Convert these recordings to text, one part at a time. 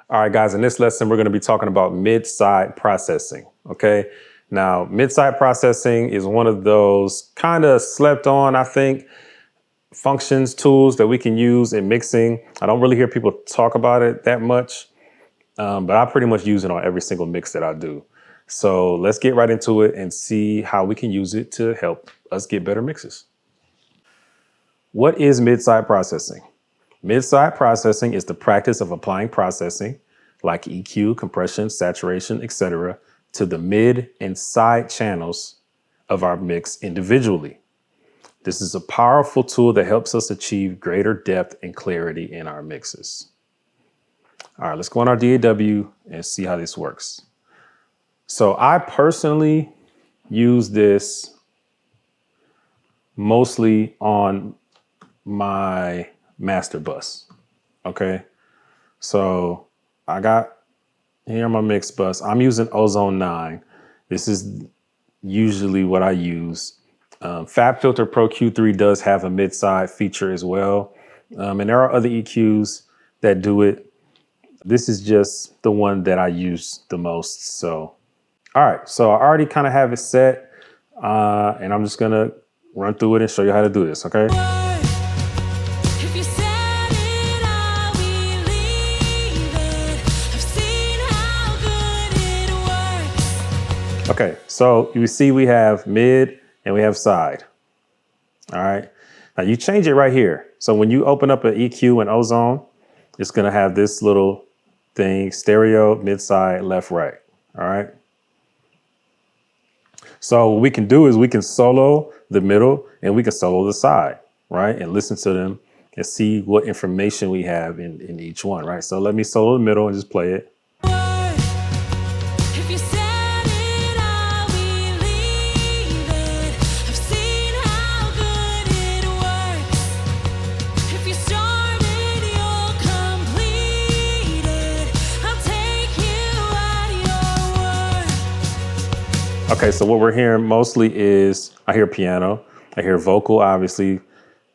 All right, guys, in this lesson, we're going to be talking about mid-side processing. Okay. Now, mid-side processing is one of those kind of slept on, I think, functions, tools that we can use in mixing. I don't really hear people talk about it that much, but I pretty much use it on every single mix that I do. So let's get right into it and see how we can use it to help us get better mixes. What is mid-side processing? Mid-side processing is the practice of applying processing like EQ, compression, saturation, etc. to the mid and side channels of our mix individually. This is a powerful tool that helps us achieve greater depth and clarity in our mixes. All right, let's go on our DAW and see how this works. So I personally use this mostly on my master bus. Okay, so I got here on my mix bus, I'm using Ozone 9. This is usually what I use. FabFilter Pro Q3 does have a mid-side feature as well. And there are other EQs that do it. This is just the one that I use the most. So, all right, so I already kind of have it set, and I'm just gonna run through it and show you how to do this, okay? Okay, so you see we have mid and we have side. All right, now you change it right here. So when you open up an EQ in Ozone, it's gonna have this little thing, stereo, mid, side, left, right. All right. So what we can do is we can solo the middle and we can solo the side, right? And listen to them and see what information we have in each one, right? So let me solo the middle and just play it. Okay, so what we're hearing mostly is I hear piano, I hear vocal, obviously,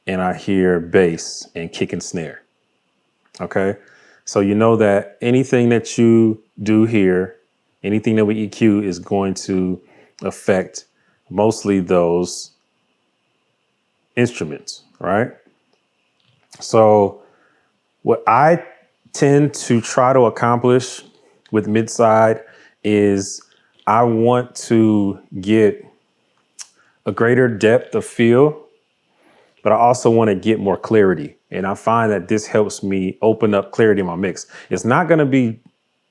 and I hear bass and kick and snare. Okay, so you know that anything that you do here, anything that we EQ is going to affect mostly those instruments, right? So what I tend to try to accomplish with mid-side is I want to get a greater depth of feel, but I also want to get more clarity. And I find that this helps me open up clarity in my mix. It's not going to be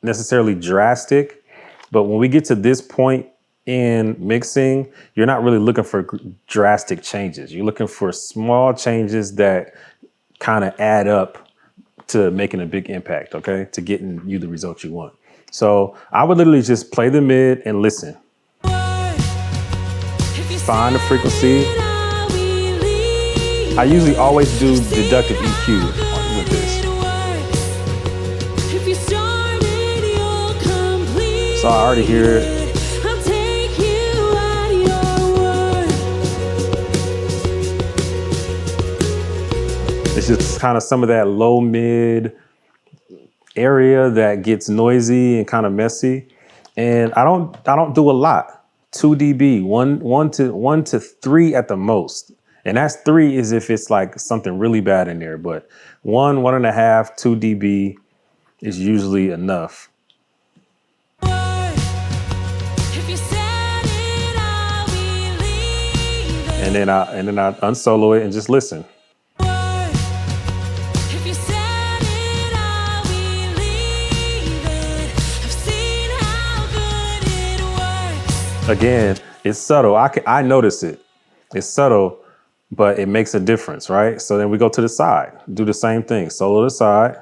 necessarily drastic, but when we get to this point in mixing, you're not really looking for drastic changes. You're looking for small changes that kind of add up to making a big impact, okay? To getting you the results you want. So I would literally just play the mid and listen. Find the frequency. I usually always do deductive EQ with this. So I already hear it. It's just kind of some of that low mid area that gets noisy and kind of messy. And I don't do a lot. 2 dB, one to 3 at the most. And that's 3 is if it's like something really bad in there, but 1.5, 2 dB is usually enough. And then I unsolo it and just listen. Again, it's subtle. I notice it. It's subtle, but it makes a difference, right? So then we go to the side, do the same thing, solo the side.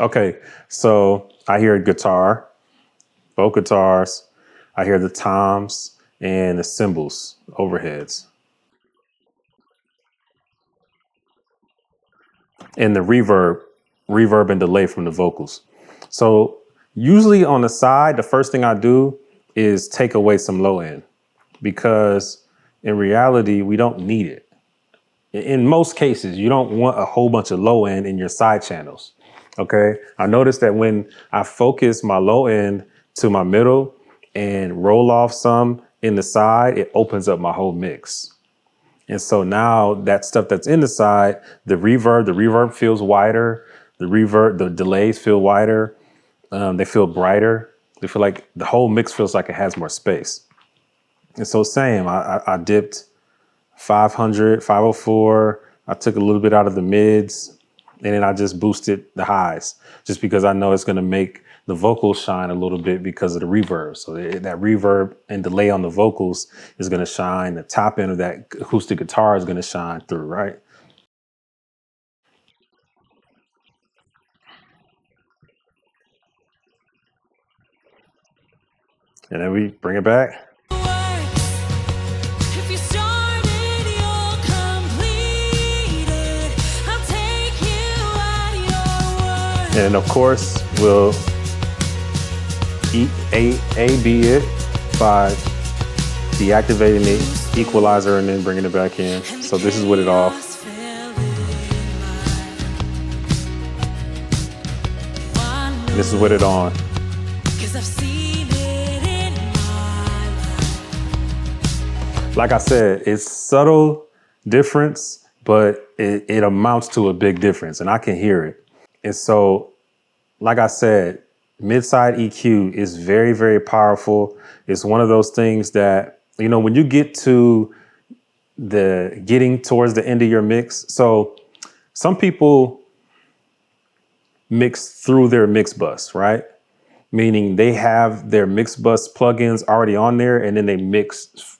Okay, so I hear a guitar, both guitars. I hear the toms and the cymbals, overheads. and the reverb and delay from the vocals. So usually on the side, the first thing I do is take away some low end, because in reality, we don't need it. In most cases, you don't want a whole bunch of low end in your side channels. Okay. I noticed that when I focus my low end to my middle and roll off some in the side, it opens up my whole mix. And so now that stuff that's in the side, the reverb feels wider. The delays feel wider. They feel brighter. They feel like the whole mix feels like it has more space. And so same, I dipped 500, 504. I took a little bit out of the mids, and then I just boosted the highs just because I know it's going to make the vocals shine a little bit because of the reverb. So that reverb and delay on the vocals is going to shine. The top end of that acoustic guitar is going to shine through, right? And then we bring it back. And of course, we'll A-B it by deactivating the equalizer and then bringing it back in. So this is with it off. And this is with it on. Like I said, it's subtle difference, but it amounts to a big difference, and I can hear it. And so, like I said, mid-side EQ is very, very powerful. It's one of those things that, you know, when you get to getting towards the end of your mix. So some people mix through their mix bus, right? Meaning they have their mix bus plugins already on there, and then they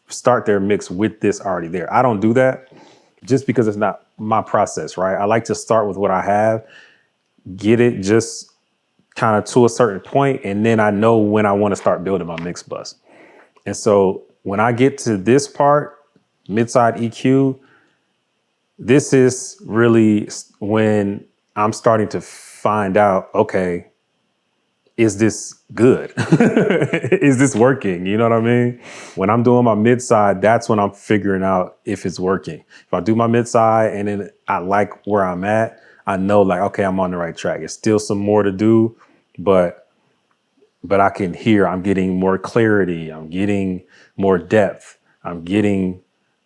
start their mix with this already there. I don't do that just because it's not my process, right? I like to start with what I have, get it just kind of to a certain point, and then I know when I want to start building my mix bus. And so when I get to this part, mid-side EQ, this is really when I'm starting to find out, okay, is this good? Is this working? You know what I mean? When I'm doing my mid-side, that's when I'm figuring out if it's working. If I do my mid-side and then I like where I'm at, I know like, okay, I'm on the right track. It's still some more to do, but I can hear I'm getting more clarity. I'm getting more depth. I'm getting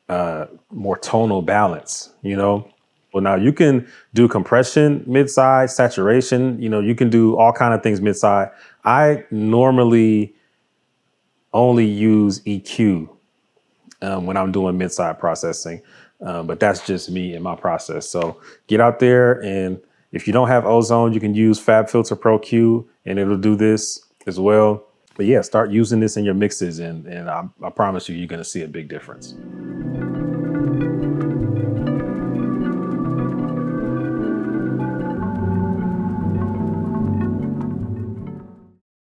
more tonal balance, you know? Well, now you can do compression mid-side, saturation, you know, you can do all kind of things mid-side. I normally only use EQ when I'm doing mid-side processing, but that's just me and my process. So get out there, and if you don't have Ozone, you can use FabFilter Pro Q and it'll do this as well. But yeah, start using this in your mixes, and I promise you, you're gonna see a big difference.